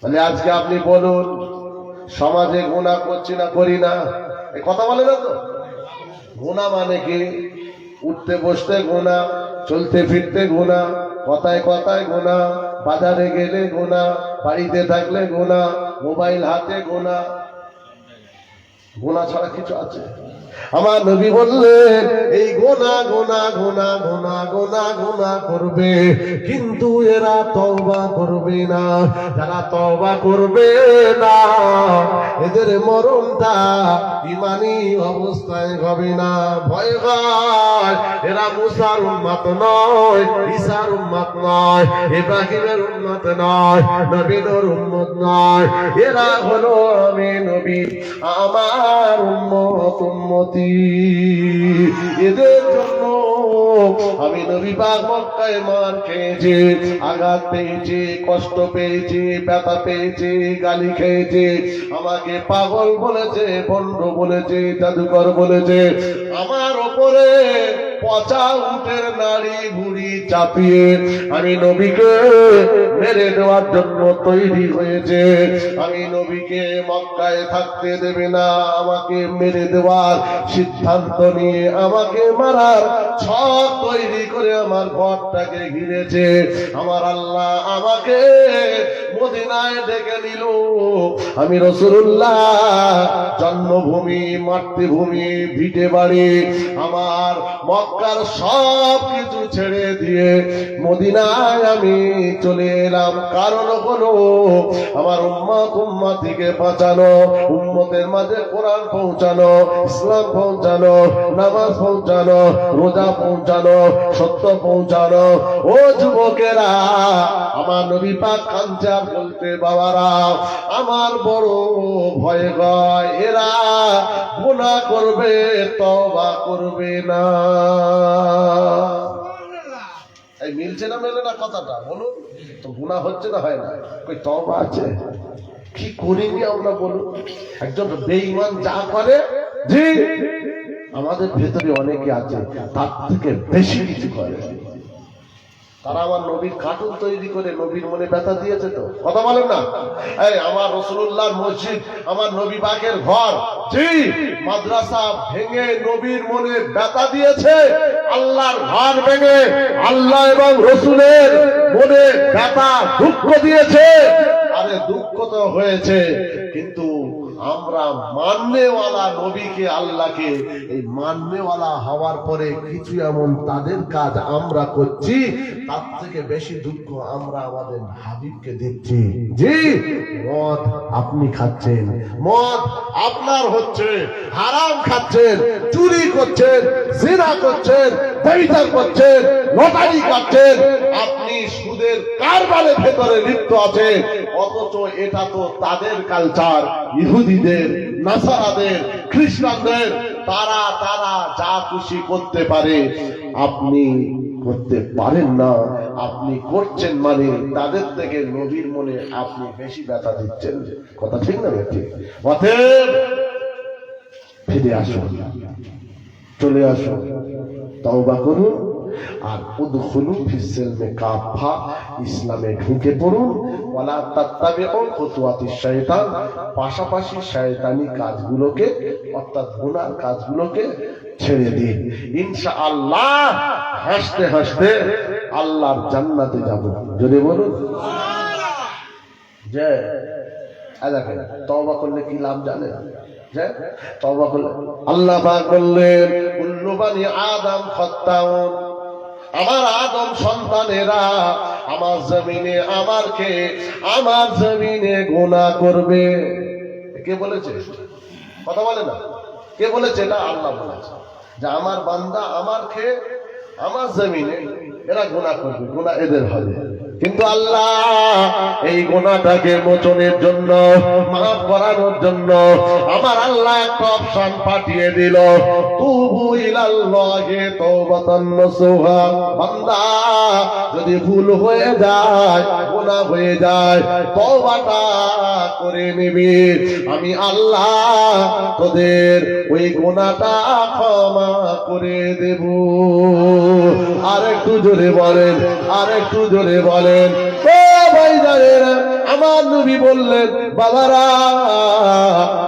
তাহলে আজকে আপনি বলুন, সমাজে গুনাহ করছি না করি না? এই কথা বলে না তো। গুনাহ মানে কি? উঠতে বসতে গুনাহ, চলতে ফিরতে গুনাহ, কথায় কথায় গুনাহ, বাজারে গেলে গুনাহ, বাড়িতে থাকলে গুনাহ, মোবাইল হাতে গুনাহ। গুনাহ ছাড়া কিছু আছে? আমার নবী বললেন এই গুনাহ গুনাহ গুনাহ গুনাহ গুনাহ গুনাহ করবে, কিন্তু এরা তওবা করবে না। যারা তওবা করবে না এদের মরণটা ঈমানী অবস্থায় হবে না। ভয় হয় এরা মুসার উম্মত নয়, ঈসার উম্মত নয়, ইব্রাহিমের উম্মত নয়, নবীর উম্মত নয়। এরা হলো আমি নবী আমার উম্মত উম্মতি। এদের জন্য আমি নবী পাক মক্কায় মার খেয়েছি, আঘাত পেয়েছি, কষ্ট পেয়েছি, ব্যথা পেয়েছি, গালি খেয়েছি। আমাকে পাগল বলেছে, ভণ্ড বলেছে, জাদুকর বলেছে। আমার ওপরে পচা উটের নাড়ি ভুড়ি চাপিয়ে আমি নবীকে মেরে দেওয়ার জন্য তৈরি হয়েছে। আমি নবীকে মক্কায় থাকতে দেবে না, আমাকে মেরে দেওয়ার সিদ্ধান্ত নিয়ে আমাকে মারার ছক তৈরি করে আমার ঘরটাকে ঘিরেছে। আমার আল্লাহ আমাকে মদিনায় ডেকে নিল। আমি রাসূলুল্লাহ জন্মভূমি, মাতৃভূমি, ভিটে বাড়ি, আমার মক্কার সব কিছু ছেড়ে দিয়ে মদিনায় আমি চলে এলাম। কারণ হলো আমার উম্মতকে বাঁচানো, উম্মতের মাঝে কোরআন পৌঁছানো, ইসলাম পৌঁছানো, নামাজ পৌঁছানো, রোজা পৌঁছানো, সত্য পৌঁছানো। ও যুবকেরা, আমার নবী পাক কাঁদছে আর বলতে, বাবারা আমার বড় ভয় হয় এরা গুনাহ করবে, তওবা করবে না। এই মিলছে না মেলে না কথাটা? বলুন তো, গুনাহ হচ্ছে না হয় না? কই তওবা আছে? কি করিনি আমরা বলুন? একজন বেঈমান যা করে, জি আমাদের ভেতরে অনেকে আছে তার থেকে বেশি কিছু করে। তারা আমার নবীর কার্টুন তৈরি করে নবীর মনে ব্যথা দিয়েছে। তো কথা বলেন না? এই আমার রাসূলুল্লাহর মসজিদ, আমার নবী পাকের ঘর, জি মাদ্রাসা ভেঙে নবীর মনে ব্যথা দিয়েছে। আল্লাহর ঘর ভেঙে আল্লাহ এবং রাসূলের মনে ব্যথা দুঃখ দিয়েছে। আরে দুঃখ তো হয়েছে, কিন্তু আমরা মাননেওয়ালা নবীকে, আল্লাহকে, এই মাননেওয়ালা হওয়ার পরে কিছু এমন তাদের কাজ আমরা করছি, তার থেকে বেশি দুঃখ আমরা আমাদের হাবিবকে দিচ্ছি। জি মদ আপনি খাচ্ছেন, মদ আপনার হচ্ছে, হারাম খাচ্ছেন, চুরি করছেন, জিনা করছেন, ব্যভিচার করছেন, লটারি করছেন, আপনি সুদের কারবারের ভেতরে লিপ্ত আছেন। অথচ এটা তো তাদের কালচার, ইহুদিদের, নাসারাদের, খ্রিস্টানদের। তারা যা খুশি করতে পারে, আপনি করতে পারেন না। আপনি করছেন মানে তাদের থেকে নবীর মনে আপনি বেশি ব্যথা দিচ্ছেন। কথা ঠিক না? ঠিক। অতএব ফিরে আসুন, চলে আসুন, তওবা করুন, আর উদখুলু ফিস সিলমে কাফা, ইসলামে ঢুকে পড়ুন। ওয়ালা তাত্তাবিউ খুতুওয়াতিশ শাইতান, পাশাপাশি শয়তানি কাজগুলোকে অর্থাৎ গুনার কাজগুলোকে ছেড়ে দিন। ইনশাআল্লাহ হাসতে হাসতে আল্লাহর জান্নাতে যাব। যদি বলুন যে দেখেন তওবা করলে কি লাভ জানেন? যে তওবা করলে আল্লাহ পাক বললেন কুল্লু বানি আদম খাত্তাউন, আমার আদম সন্তানেরা আমার জমিনে আমার জমিনে গুনাহ করবে। কে বলেছে? কথা বলে না? কে বলেছে? এটা আল্লাহ বলেছে যে আমার বান্দা আমার জমিনে এরা গুনাহ করবে, গুনাহ এদের হবে। কিন্তু আল্লাহ এই গুনাহটাকে মোচনের জন্য, মাফ করানোর জন্য আমার আল্লাহ একটা অপশন পাঠিয়ে দিল, তুবু ইলাল্লাহি তাওবাতান নাসুহা। বান্দা যদি ভুল হয়ে যায়, গুনাহ হয়ে যায়, তওবাটা করে নিবি, আমি আল্লাহ তোদের ওই গুনাহটা ক্ষমা করে দেব। আর একটু জোরে বলেন, আর একটু জোরে বলেন। ও ভাইজানেরা, আমার নবী বললেন, বাবারা,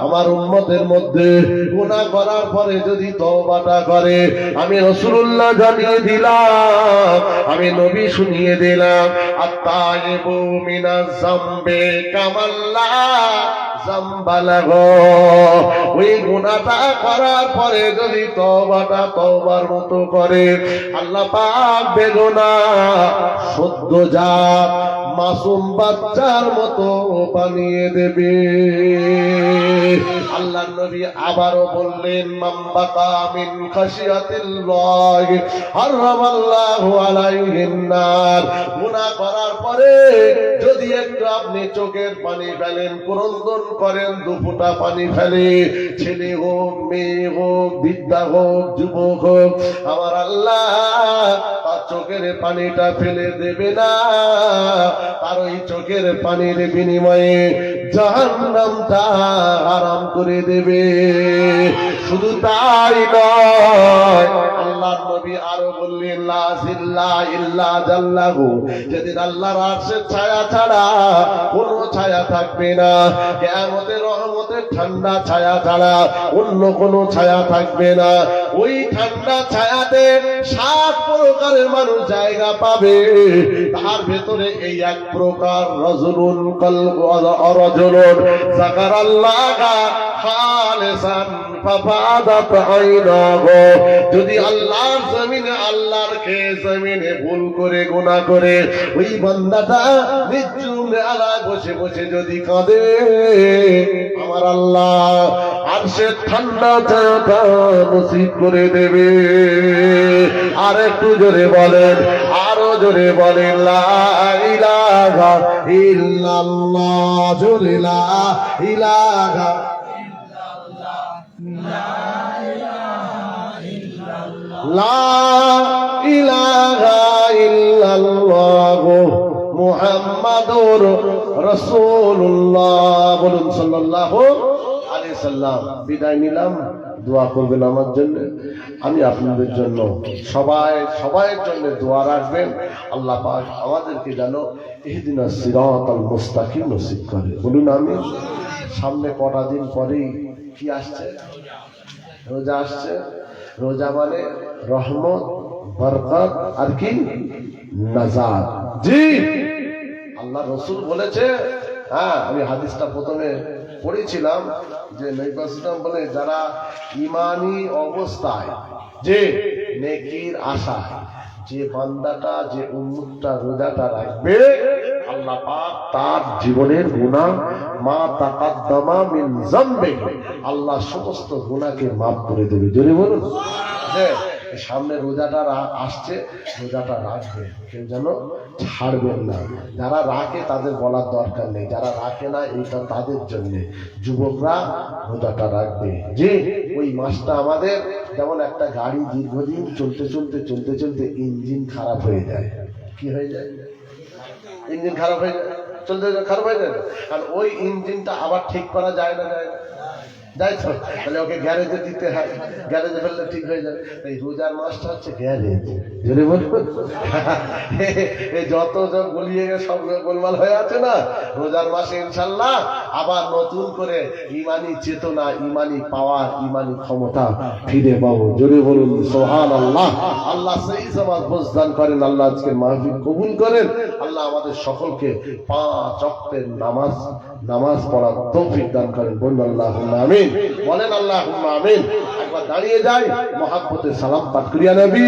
আমার উম্মতের মধ্যে গুনাহ করার পরে যদি তওবাটা করে, আমি রাসূলুল্লাহ জানিয়ে দিলাম, আমি নবী শুনিয়ে দিলাম, আত-তাইবু মিনাজ যামবি কামাল্লা যামবালাগো। ওই গুনাহটা করার পরে যদি তওবাটা তওবার মতো করে, আল্লাহ পাক বেগুনাহ সদ্যজাত মাসুম বাচ্চার মতো বানিয়ে দেবে। আল্লাহর নবী আবারও বললেন, মান বাকা মিন খাশিয়াতিল্লাহ হারামাল্লাহু আলাইহিন নার। গুনাহ করার পরে যদি একটু আপনি চোখের পানি ফেলেন, ক্রন্দন করেন, দুফোঁটা পানি ফেলে, ছেলে হোক, মেয়ে হোক, বৃদ্ধা হোক, যুবক হোক, আমার আল্লাহ তার চোখের পানিটা ফেলে দেবে না, তার ওই চোখের পানির বিনিময়ে জাহান্নামটা হারাম করে দেবে। শুধু তাই নয়, আল্লাহর নবী আরো বললেন, লা জিল্লা ইল্লা জাল্লাহু। যেদিন আল্লাহর আরশের ছায়া ছাড়া কোনো ছায়া থাকবে না, কিয়ামতের রহমতের ঠান্ডা ছায়া ছাড়া অন্য কোনো ছায়া থাকবে না। ওই ঠান্ডা ছায়াতে 7 প্রকারের মানুষ জায়গা পাবে, তার ভেতরে এই এক প্রকার, রাজুলুন কলবু রাজুলুন যাকারাল্লাহা খালিসান ফাফাদাত আইনাহু। যদি আল্লাহর জমিনে, আল্লাহর জমিনে ভুল করে, গুনাহ করে, ওই বান্দাটা নির্জনে আলা বসে বসে যদি কাঁদে, আমার আল্লাহ আরশের ঠান্ডা ছায়াটা নসিব করে দেবে। আর একটু জোরে বলেন, আরো জোরে বলেন, লা ইলাহা ইল্লাল্লাহ, জোরে লা ইলাহা লা ইলাহা ইল্লাল্লাহ মুহাম্মাদুর রাসূলুল্লাহ। বলুন সাল্লাল্লাহু আলাইহি সাল্লাম। বিদায় নিলাম, দোয়া করবেন আমার জন্য, আমি আপনাদের জন্য, সবাইয়ের জন্য দোয়া রাখবেন। আল্লাহ পাক আমাদেরকে যেন ইহদিনাস সিরাতাল মুস্তাকিম নসিব করে। বলুন আমিন। সামনে কটা দিন পরেই কি আসছে? রোজা আসছে। রোজা মানে রহমত, বরকত আর কি নাজাত। জি, আল্লাহ রসুল বলেছে। হ্যাঁ, আমি হাদিসটা প্রথমে পড়েছিলাম যে নবী সাল্লাল্লাহু বলে, যারা ঈমানি অবস্থায় যে নেকির আশা, যে বান্দাটা, যে উম্মতটা রোজাটা রাখবে, আল্লাহ পাক তার জীবনের গুনাহ মা তাকাদ্দামা মিন যামবি, আল্লাহ সমস্ত গুনাহকে মাফ করে দেবে। জোরে বলুন। সামনে রোজাটা আসছে, রোজাটা রাখবে, কেউ যেন ছাড়বেন না। যারা রাখে তাদের বলার দরকার নেই, যারা রাখে না এইটা তাদের জন্য। যুবকরা রোজাটা রাখবে। যে ওই মাসটা আমাদের যেমন একটা গাড়ি দীর্ঘদিন চলতে চলতে ইঞ্জিন খারাপ হয়ে যায়। কি হয়ে যায়? ইঞ্জিন খারাপ হয়ে যায়, চলতে খারাপ হয়ে যায়। আর ওই ইঞ্জিনটা আবার ঠিক করা যায় না, যাই তো, তাহলে ওকে গ্যারেজে দিতে হয়, গ্যারেজে ফেললে ঠিক হয়ে যায়। এই রোজার মাসটা হচ্ছে গ্যারেজ। যদি বলবো যত গলিয়ে সব গোলমাল হয়ে আছে না, রোজার মাসে ইনশাল্লাহ আবার নতুন করে ইমানি চেতনা, ইমানি পাওয়ার, ইমানি ক্ষমতা ফিরে পাবো। জোরে বলুন সুবহানাল্লাহ। আল্লাহ সেই সমাজ প্রদান করেন, আল্লাহ আজকের মাহফিল কবুল করেন। আল্লাহ আমাদের সকলকে 5 ওয়াক্তের নামাজ পড়ার তৌফিক দান করেন। বলুন আল্লাহুম্মা আমিন। বলেন আল্লাহুম্মা আমিন। একবার দাঁড়িয়ে যাই, মহাব্বতে সালাম পাঠ করিয়া নবী।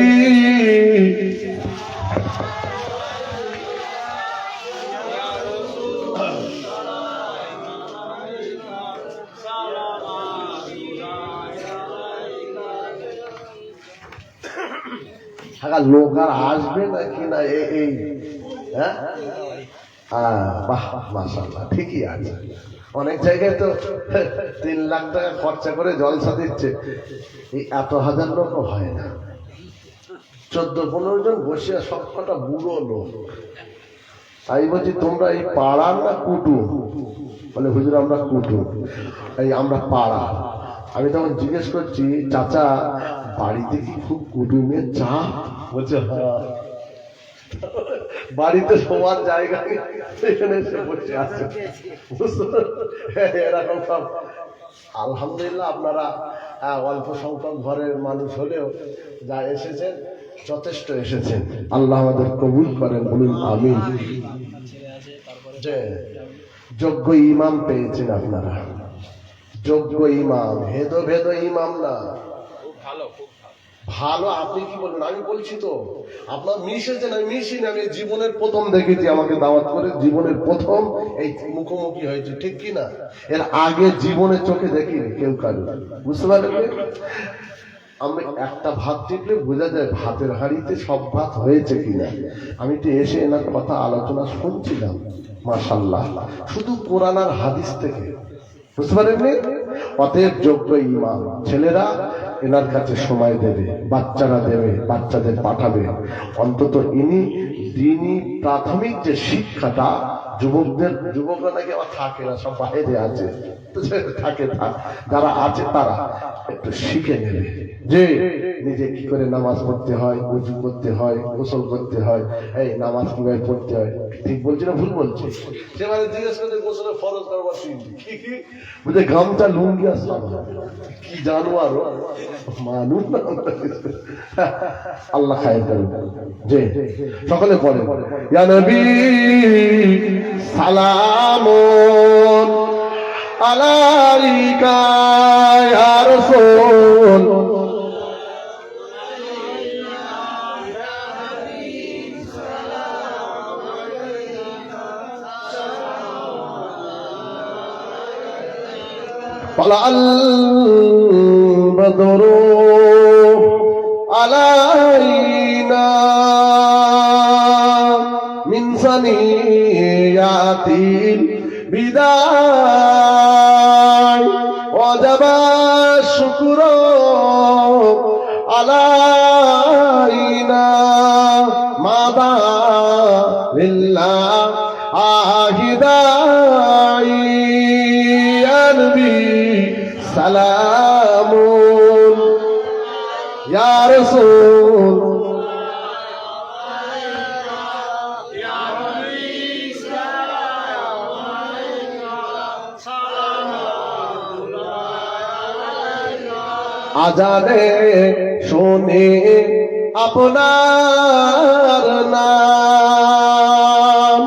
লোক আর আসবে নাকি না? এই হ্যাঁ, বাহ, মাশাআল্লাহ, ঠিকই আছে। অনেক জায়গায় তো 3 লাখ টাকা খরচা করে জলসা দিচ্ছে, এই এত হাজার লোকও হয় না। 14-15 জন বসে, সবকটা বুড়ো লোক। আমি বলছি তোমরা এই পাড়ার না কুটু? বলে হুজুর আমরা কুটু। এই আমরা পাড়া। আমি তখন জিজ্ঞেস করছি, চাচা বাড়িতে কি খুব কুটুমের চাপ? বলছে হ্যাঁ। বাড়িতে সবার জায়গা এখানে এসে বসে আছে, এরকম সব। আলহামদুলিল্লাহ আপনারা অল্প সংখ্যক ঘরের মানুষ হলেও যা এসেছেন যথেষ্ট এসেছেন। আল্লাহ আমাদের কবুল করেন, বলুন আমিন। যে যোগ্য ইমাম পেয়েছেন আপনারা, যোগ্য ইমাম, ভেদ ইমাম না, ভালো। আপনি কি বলবেন? আমি বলছি তো আপনার মিশেছেন, আমি মিশি না। আমি জীবনের প্রথম দেখেছি, আমাকে দাওয়াত করে জীবনের প্রথম এই মুখোমুখি হয়েছে, ঠিক কি না? এর আগে জীবনের চোখে দেখিনি কেউ কারো, বুঝতে পারলেন? আমি একটা ভাত টিপলে বোঝা যায় ভাতের হাঁড়িতে সব ভাত হয়েছে কিনা। আমি তো এসে এনার কথা আলোচনা শুনছিলাম, মাশাআল্লাহ, শুধু কোরআন আর হাদিস থেকে, বুঝতে পারেননি? অতএব যোগ্য ইমাম ছেলেরা এনার কাছে সময় দেবে, বাচ্চারা দেবে, বাচ্চাদের পাঠাবে। অন্তত ইনি দিনই প্রাথমিক যে শিক্ষাটা যুবকরা নাকি আবার থাকে না, সব বাইরে আছে, থাকে থাক, যারা আছে তারা একটু শিখে নেবে যে নিজে কি করে নামাজ পড়তে হয়, উযু করতে হয়, গোসল করতে হয়, এই নামাজ কিভাবে পড়তে হয়। ঠিক বলছি না ভুল বলছি? সেবারে জিজ্ঞেস করতে গোসলের ফরজ করবার কি বুঝে গামছা লুঙ্গি আর সব কি জানো আরো মানুষ না। আল্লাহ খায়ের করেন। যে সকলে পড়ে ইয়া নবী সালামুন আলাইকা ইয়া রাসূল طلع البدر علينا من ثنيات الوداع وجب الشكر علينا ماذا لله داعي يا نبي سلام يا رسول আজানে শুনে আপনার নাম,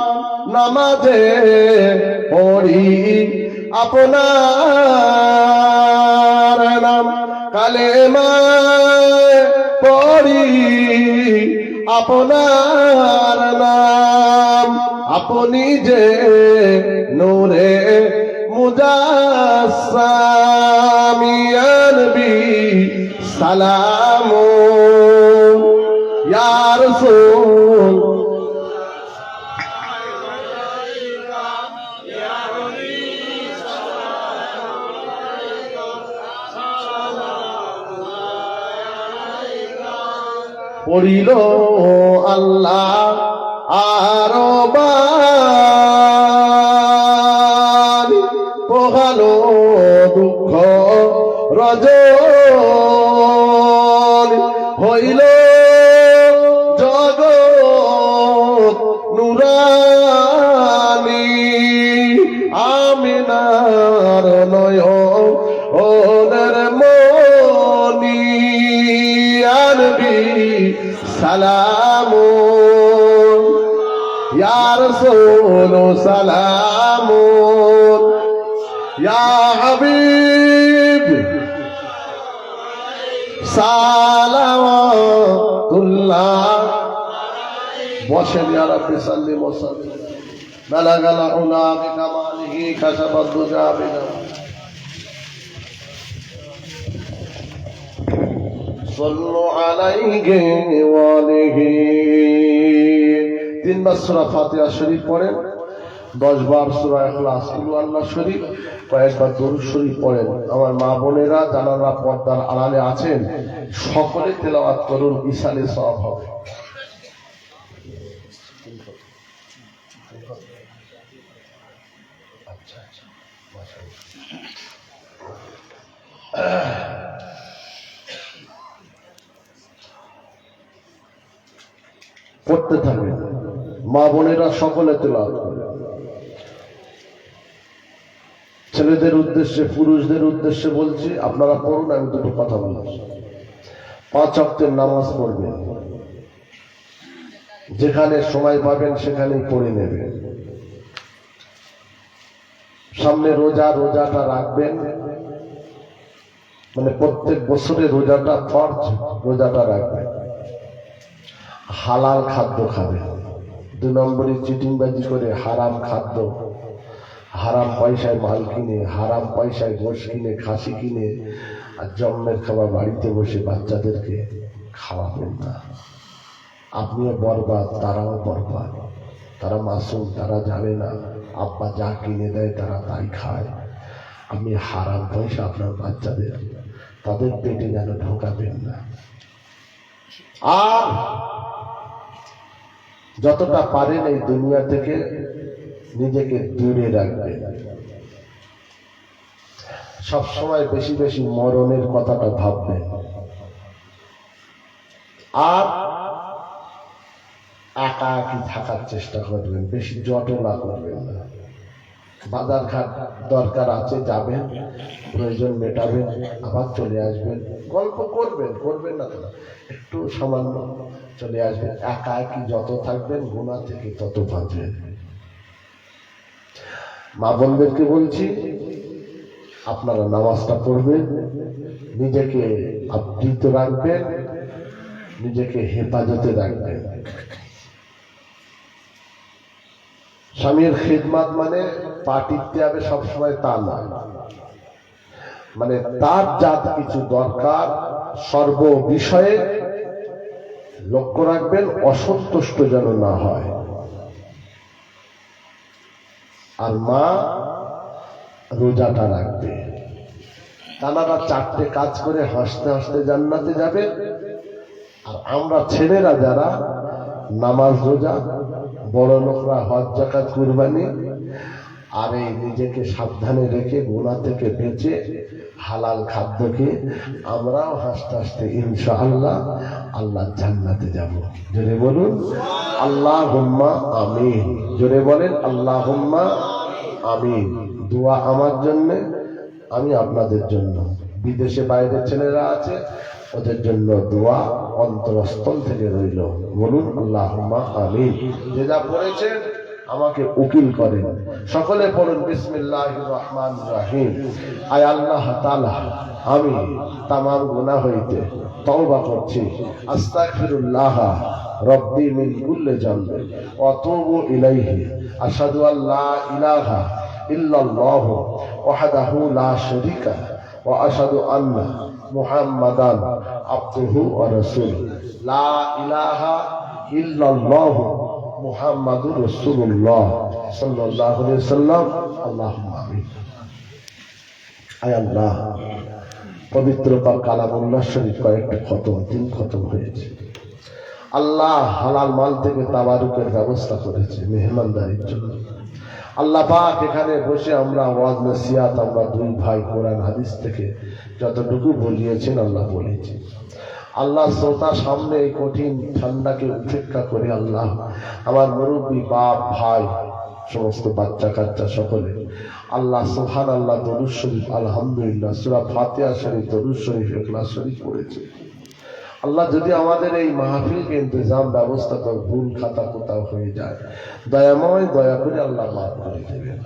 নামাজে পড়ি আপনার নাম, কালেমায় পড়ি আপনার নাম। আপনি যে নূরে মুজাসসাম ইয়া নবী সালামুন ইয়া রাসূল পড়িল আল্লাহ আরো বাণী, পোহালো দুঃখ রজনী, হইল জগৎ নুরানী। আমিনার নয়নের মনি ইয়া নবী সালামুন ইয়া রাসূল সালামুন ইয়া হাবিব সালাওয়াতুল্লাহ। বসেন ইয়া রাব্বি সাল্লিম ওয়া সাল্লিম বালাগাল উলা বিকামালিহি কাশাফাদ দুজা বিনা সাল্লু আলাইহি ওয়া আলিহি। 3 বার সূরা ফাতিহা শরীফ পড়েন, 10 বার সূরা ইখলাস, কুল আল্লাহ শরীফ, কয়েকবার দরুদ শরীফ পড়েন। আমার মা বোনেরা যারা পর্দার আড়ালে আছেন সকলে তেলাওয়াত করুন, ইসালে সওয়াব হবে। করতে থাকবে, মা বোনেরা সকলে তেলাওয়াত করে। ছেলেদের উদ্দেশ্যে, পুরুষদের উদ্দেশ্যে বলছি, আপনারা পড়ুন, আমি দুটো কথা বলছি। 5 ওয়াক্তের নামাজ পড়বেন, যেখানে সময় পাবেন সেখানেই পড়ে নেবেন। সামনে রোজা, রোজাটা রাখবেন, মানে প্রত্যেক বছরে রোজাটা ফরজ, রোজাটা রাখবেন। হালাল খাদ্য খাবেন। 2 নম্বরে চিটিংবাজি করে হারাম খাদ্য, হারাম পয়সায় মাল কিনে, হারাম পয়সায় গোশ কিনে, খাসি কিনে আর জন্মের খাবার বাড়িতে বসে বাচ্চাদেরকে খাওয়াবেন না। আপনিও বরবাদ, তারাও বরবাদ। তারা মাসুম, তারা জানে না, আব্বা যা কিনে দেয় তারা তাই খায়। আপনি হারাম পয়সা আপনার বাচ্চাদের, তাদের পেটে যেন ঢোকাবেন না। আর যতটা পারেন এই দুনিয়া থেকে নিজেকে দূরে রাখবেন। সবসময় বেশি বেশি মরণের কথাটা ভাববেন। আর একাকী থাকার চেষ্টা করবেন, বেশি জটলা করবেন না। বাজার ঘাট দরকার আছে, যাবেন, প্রয়োজন মেটাবেন, আবার চলে আসবেন। গল্প করবেন, করবেন না তো, একটু সামান্য চলে আসবেন। একাকী যত থাকবেন গুনাহ থেকে তত বাঁচবেন। মা বোনদেরকে বলছি, আপনারা নামাজটা পড়বেন, নিজেকে আবৃত রাখবেন, নিজেকে হেফাজতে রাখবেন। স্বামীর খিদমাত মানে পা টিপতে হবে সবসময় তা নয়, মানে তার যা কিছু দরকার সর্ব বিষয়ে লক্ষ্য রাখবেন, অসন্তুষ্ট যেন না হয়। আর মা রোজাটা রাখবে। তারা 4টে কাজ করে হাসতে হাসতে জান্নাতে যাবে। আর আমরা ছেলেরা যারা নামাজ, রোজা, বড় লোকরা হজ, যাকাত, কুরবানি, আর এই নিজেকে সাবধানে রেখে গুনাহ থেকে বেঁচে হালাল খাদ্যকে আমরাও হাসতে হাসতে ইনশাআল্লাহ আল্লাহ জান্নাতে যাব। জোরে বলুন আল্লাহুম্মা আমিন। জোরে বলেন আল্লাহুম্মা আমিন। দোয়া আমার জন্য, আমি আপনাদের জন্য। বিদেশে বাইরের ছেলেরা আছে, ওদের জন্য দোয়া অন্তরস্থল থেকে রইল। বলুন আল্লাহুম্মা আমিন। যে যা পড়েছেন আমাকে উকিল করেন। সকলে পড়ুন বিসমিল্লাহির রহমানির রহিম। আয় আল্লাহ তাআলা, আমি তামাম গুনাহ হইতে তওবা করছি। আস্তাগফিরুল্লাহ রব্বি মিন কুল্লি যামবি ওয়া আতুবু ইলাইহি। আশহাদু আল্লা ইলাহা ইল্লাল্লাহ ওয়াহদাহু লা শারীকা ওয়া আশহাদু আন্না মুহাম্মাদান আবদুহু ওয়া রাসূলুহু। লা ইলাহা ইল্লাল্লাহ মুহাম্মাদুর রাসূলুল্লাহ সাল্লাল্লাহু আলাইহি ওয়াসাল্লাম। আল্লাহুম্মা আমিন। আয় আল্লাহ, পবিত্র কালামুল্লাহ শরীফ কয়েকটা খতম, 3 খতম হয়েছে। আল্লাহ হালাল মাল থেকে তাবারুকের ব্যবস্থা করেছে মেহমানদারির জন্য। আল্লাহ পাক এখানে বসে আমরা ওয়াজ নসিহত, আমরা 2 ভাই কোরআন হাদিস থেকে যতটুকু বলিয়েছেন আল্লাহ বলেছি। আল্লাহ শ্রোতা সামনে এই কঠিন ঠান্ডাকে উপেক্ষা করে আল্লাহ আমার মুরব্বী বাপ ভাই সমস্ত বাচ্চা কাচ্চা সকলে আল্লাহ সুবহানাল্লাহ দরুদ শরীফ, আলহামদুলিল্লাহ, সূরা ফাতিহা শরীফ, দরুদ শরীফ, ইখলাস শরীফ পড়েছে। আল্লাহ যদি আমাদের এই মাহফিলকে ইন্তজাম ব্যবস্থা করে ভুল খাতা কোথাও হয়ে যায়, দয়াময় দয়া করে আল্লাহ মাফ করে দেবেন।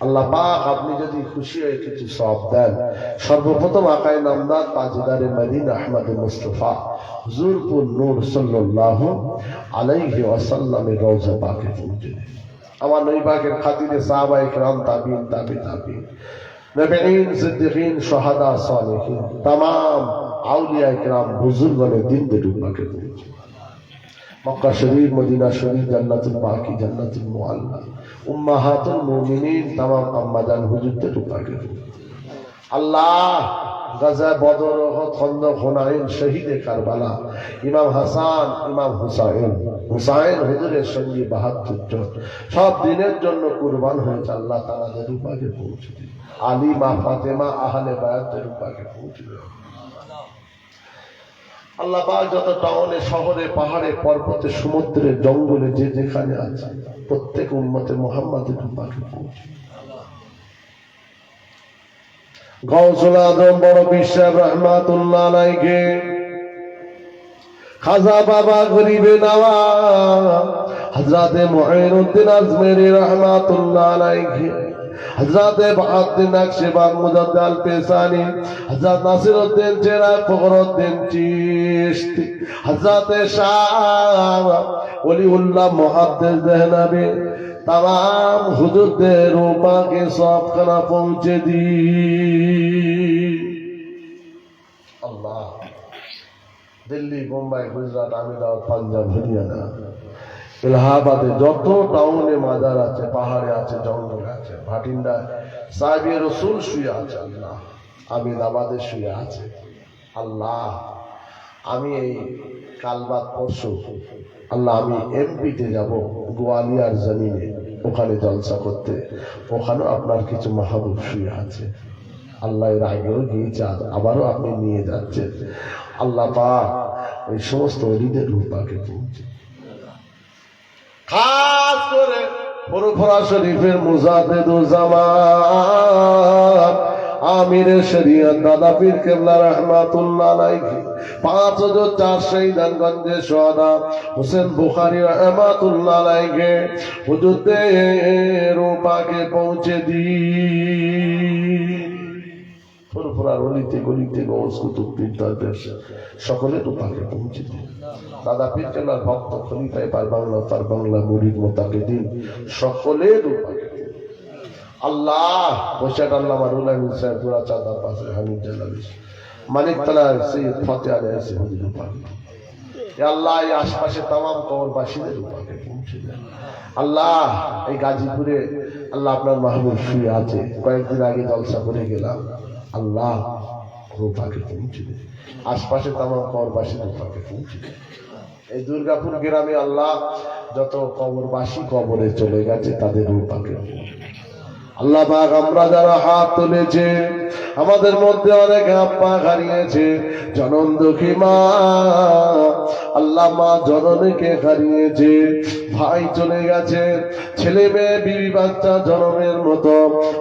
আল্লাহ পাক আপনি যদি খুশি হয়ে কিছু সওয়াব দেন, সর্বপ্রথম আকায়ে নামদার তাজদারে মদিনা আহমদ মুস্তাফা হুজুরপুর নূর সাল্লাল্লাহু আলাইহি ওয়াসাল্লামের রওজা পাকে পৌঁছে দেন। আমার নবী পাকের খাতিরে সাহাবায়ে কিরাম, তাবিঈন, তাবিঈন, নবীন, সিদ্দিকিন, শুহাদা, সালেহিন, तमाम আউলিয়া কিরাম, বুজুর্গনে দিন পাকে পৌঁছে। মক্কা শরীফ, মদিনা শরীফ, জান্নাতুল বাকি, জান্নাতুল মুআল্লা, উম্মাহাতুল মুমিনিন, तमाम আম্মাজান হুজুরদের পাকে। আল্লাহ গাজা, বদর, উহুদ, খন্দক, হুনাইন, শহীদে কারবালা, ইমাম হাসান, ইমাম হুসাইন হুজুরের সঙ্গে ৭২ জন সব দিনের জন্য কুরবান হয়েছে। আল্লাহ তাআলাদের রূপাকে পৌঁছে দিন। আলী, মা ফাতেমা, আহলে বায়াতের রূপাকে পৌঁছে দিন। আল্লাহ পাক যত টাউনে, শহরে, পাহাড়ে, পর্বতে, সমুদ্রে, জঙ্গলে যে যেখানে আছে প্রত্যেক উম্মতে মুহাম্মাদের রূপাকে পৌঁছে দিন। গাউসুল আজম বড় বিশ্বাস রহমাতুল্লাহ আলাইহি, খাজা বাবা গরিবে নওয়াজ হযরতে মুঈনুদ্দিন আজমেরি রহমাতুল্লাহ আলাইহি, হযরতে বাহাউদ্দিন নকশবন্দ মুজাদ্দিদ আল পেশানি, হযরত নাসিরউদ্দিন চেরাগ ফখরউদ্দিন চিশতি, হযরতে শাহ ওলিউল্লাহ মুহাদ্দিস দেহলভী, तमाम हुजूरদের রূপাকে সবখানা পৌঁছে দি। আল্লাহ দিল্লি, বোম্বাই, গুজরাট, আহমেদাবাদ, পাঞ্জাব, হরিয়ানা, এলাহাবাদে যত টাউনে মাজার আছে, পাহাড়ে আছে, জঙ্গলে আছে, ভাটিন্ডায় সাহেবে রসুল শুয়ে আছে। আল্লাহ আহমেদাবাদে শুয়ে আছে। আল্লাহ আমি এই কাল বাদ পরশু আল্লাহ আমি এমপিতে যাব, গোয়ালিয়ার জমিনে, ওখানে জলসা করতে। ওখানেও আপনার কিছু মাহবুব শুয়ে আছে। আল্লাহ এর আগেও গিয়েছে, আবারও আপনি নিয়ে যাচ্ছেন। আল্লাহ পাক ওই সমস্ত ওলিদের রূপাকে পৌঁছে, খাস করে ফুরফুরা শরীফের মুজাদ্দিদুজ্জামান আমির শরিয়ত দাদা পীর কেবলা রহমাতুল্লাহ আলাইহি, ৫,৪০০ শহীদানগঞ্জের শহীদ হোসেন বুখারী রহমাতুল্লাহ আলাইহি হুজুরদের রূপাকে পৌঁছে দি। ফুরফুরার অলিতে গলিতে গৌস কুতুব পীরদের সকলের রূপাকে পৌঁছে দি। দাদা পীর কেবলার ভক্ত খলিফায়ে পাক বাংলা, তার বাংলা মুরিদ মুতাকিদিন সকলের রূপাকে আল্লাহ বৈশাখ আল্লাহ রুলাই সাহেব পুরা চাঁদার পাশে হামিদ জালালি মানিকতলার সৈয়দ ফতে আলী এসে হুজুর রূপাকে আল্লাহ এই আশপাশে তামাম কবরবাসীদের রূপাকে পৌঁছে দেন। আল্লাহ এই গাজীপুরে আল্লাহ আপনার মাহবুব শুয়ে আছে, কয়েকদিন আগে জলসা করে গেলাম। আল্লাহ রূপাকে পৌঁছে দেন, আশপাশে তামাম কবরবাসীর রূপাকে পৌঁছে দেন। এই দুর্গাপুর গ্রামে আল্লাহ যত কবরবাসী কবরে চলে গেছে তাদের রূপাকে আল্লাহ পাক আমরা যারা হাত তুলেছে, আমাদের মধ্যে অনেক আব্বা হারিয়েছে, জনন দুঃখী মা, আল্লাহ মা জননীকে হারিয়েছে, ভাই চলে গেছে, ছেলে মেয়ে বিবি বাচ্চা জনমের মতো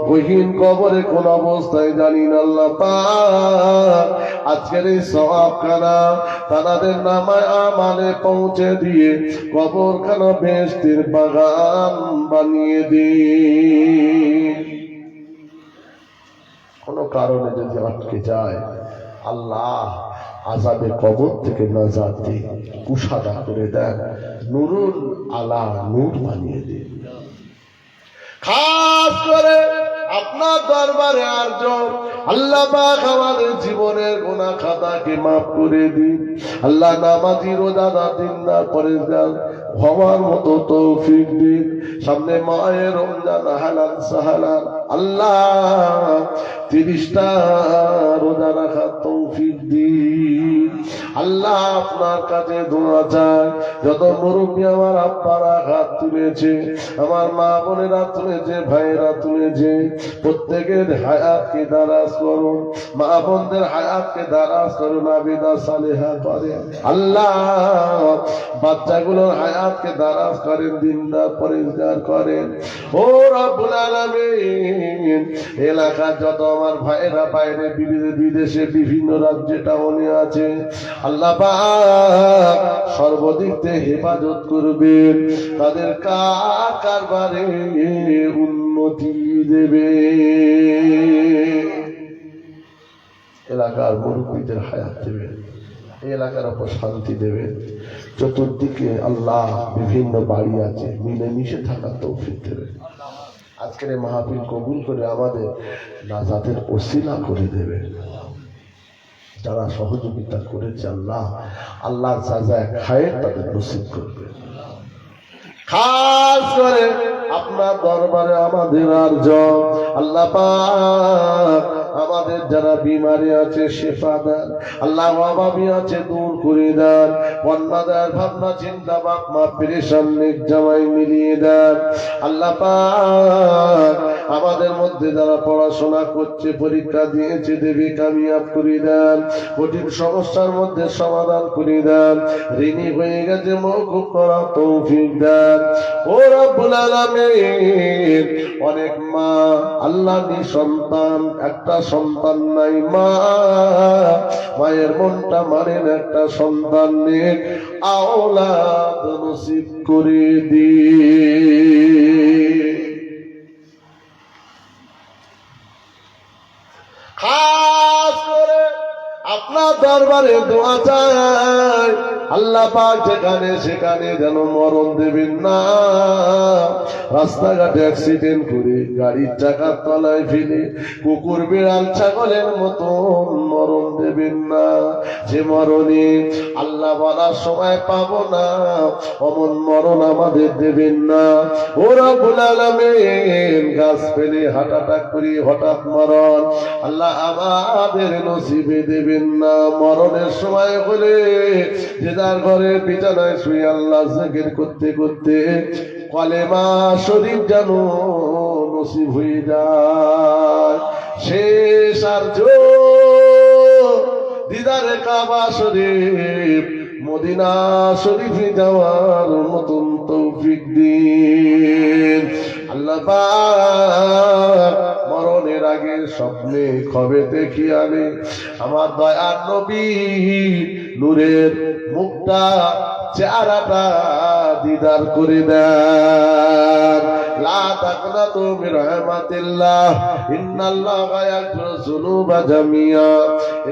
গহীন কবরে কোন অবস্থায় জানি না। আল্লাহ পাক আজকের এই সওয়াবখানা তাদের নামায় আমালে পৌঁছে দিয়ে কবরখানা বেহেশতের বাগান বানিয়ে দিন। কোন কারণে যদি আটকে যায় আল্লাহ আযাবে কবর থেকে নাজাত দিন, কুশাদা করে দেন, নূরুল আলা নূর বানিয়ে দিন। খাস করে আপনার দরবারে আরজন আল্লাহ পাক আমাদের জীবনের গুনাহ খাতাকে মাফ করে দিন। আল্লাহ নামাজি রোজাদার দিনদার পরেজগার হওয়ার মতো তৌফিক দিন। সামনে মায়ের রমজান হালাল সাহালাল, আল্লাহ 30টা রোজা রাখার তৌফিক দিন। আল্লাহ আপনার কাছে দোয়া চাই, যত মুরব্বী আমার আব্বারা হাত তুলেছে, আমার মা বোনেরা তুলেছে, ভাইয়েরা তুলেছে, প্রত্যেকের হায়াতকে দারাজ করুন, মা বোনদের হায়াতকে দারাজ করুন, আবিদা সালেহা করেন। আল্লাহ বাচ্চাগুলোর হায়াতকে দারাজ করেন, দিনদার পরেজগার করেন। ও রব্বুল আলামিন, এলাকার যত আমার ভাইয়েরা বাইরে বিদেশে বিভিন্ন রাজ্যে টাউনে আছে, আল্লাহ পাক সর্বদিক থেকে হেফাজত করবেন, তাদের কারবারে উন্নতি দেবে, এলাকার মুরব্বীদের হায়াত দেবেন, এলাকার উপর শান্তি দেবেন। চতুর্দিকে আল্লাহ বিভিন্ন বাড়ি আছে, মিলেমিশে থাকার তৌফিক দেবেন। আজকের এই মাহফিল কবুল করে আমাদের নাজাতের ওসিলা করে দেবেন। যারা সহযোগিতা করেছে আল্লাহ আল্লাহর সাজায় খায়ের তাদের নসিব করবে। খাস করে আপনার দরবারে আমাদের আরজ আল্লাহ পাক আমাদের যারা বিমারি আছে শেফা দেন আল্লাহ, অভাবী আছে দূর করে দেন, বন্যাদার ভাবনা চিন্তা বাপমা পেরেশান জামাই মিলিয়ে দেন আল্লাহ পাক। আমাদের মধ্যে যারা পড়াশোনা করছে, পরীক্ষা দিয়েছে, দেবী কামিয়াব করে দেন, কঠিন সমস্যার মধ্যে সমাধান করে দেন, ঋণী হয়ে গেছে মওকুফ করা তৌফিক দেন ও রব্বুল আলামিন। অনেক মা আল্লাহ নিঃসন্তান, একটা সন্তান নাই, মা মায়ের মনটা মারেন, একটা সন্তান নিয়ে আওলাদ নসিব করে দিয়ে খাস করে আপনার দরবারে দোয়া চাই আল্লাহ পাক, যেখানে সেখানে যেন মরণ দেবেন না। রাস্তাঘাটে অ্যাক্সিডেন্ট করে গাড়ির চাকার তলায় ফেলে কুকুর বিড়াল ছাগলের মতন মরণ দেবেন না। যে মরণে আল্লাহ বলার সময় পাবো না, অমন মরণ আমাদের দেবেন না ও রব্বুল আলামিন। গাছ ফেলে হার্ট অ্যাটাক করি হঠাৎ মরণ আল্লাহ আমাদের নসিবে দেবেন না। মরণের সময় হলে যার ঘরে বিছানায় শুয়ে আল্লাহ জিকির করতে করতে কলেমা শরীফ যেন নসিব হয়ে যায়। শেষ আর দিদারে কাবা শরীফ মদিনা শরীফে যাওয়ার নতুন তৌফিক দিন আল্লাহ পাক। মরণের আগে স্বপ্নে খবে দেখি আনে আমার দয়ার নবী নূরের মুখটা চেহারাটা দিদার করে দেন। লা তাকনাতু মির রাহমাতিল্লাহ, ইন্নাল্লাহা ইয়াগফিরু যুনুবা জামিয়া,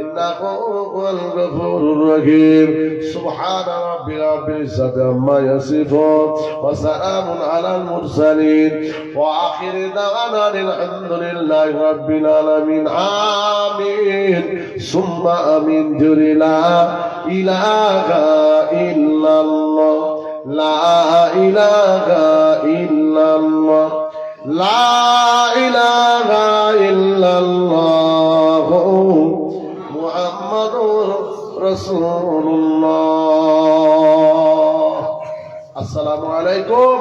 ইন্নাহু হুয়াল গফুরুর রহিম। সুবহানা রাব্বিল ইজ্জাতি আম্মা ইয়াসিফুন ওয়া সালামুন আলাল মুরসালিন ওয়া আখিরু দাওয়ানা আলহামদুলিল্লাহি রাব্বিল আলামিন। আমিন সুম্মা আমিন। জুরি লা ইলাহা ইল্লাল্লাহ, লা ইলাহা ইল্লাল্লাহ, লা ইলাহা ইল্লাল্লাহ মুহাম্মাদুর রাসূলুল্লাহ। আসসালামু আলাইকুম।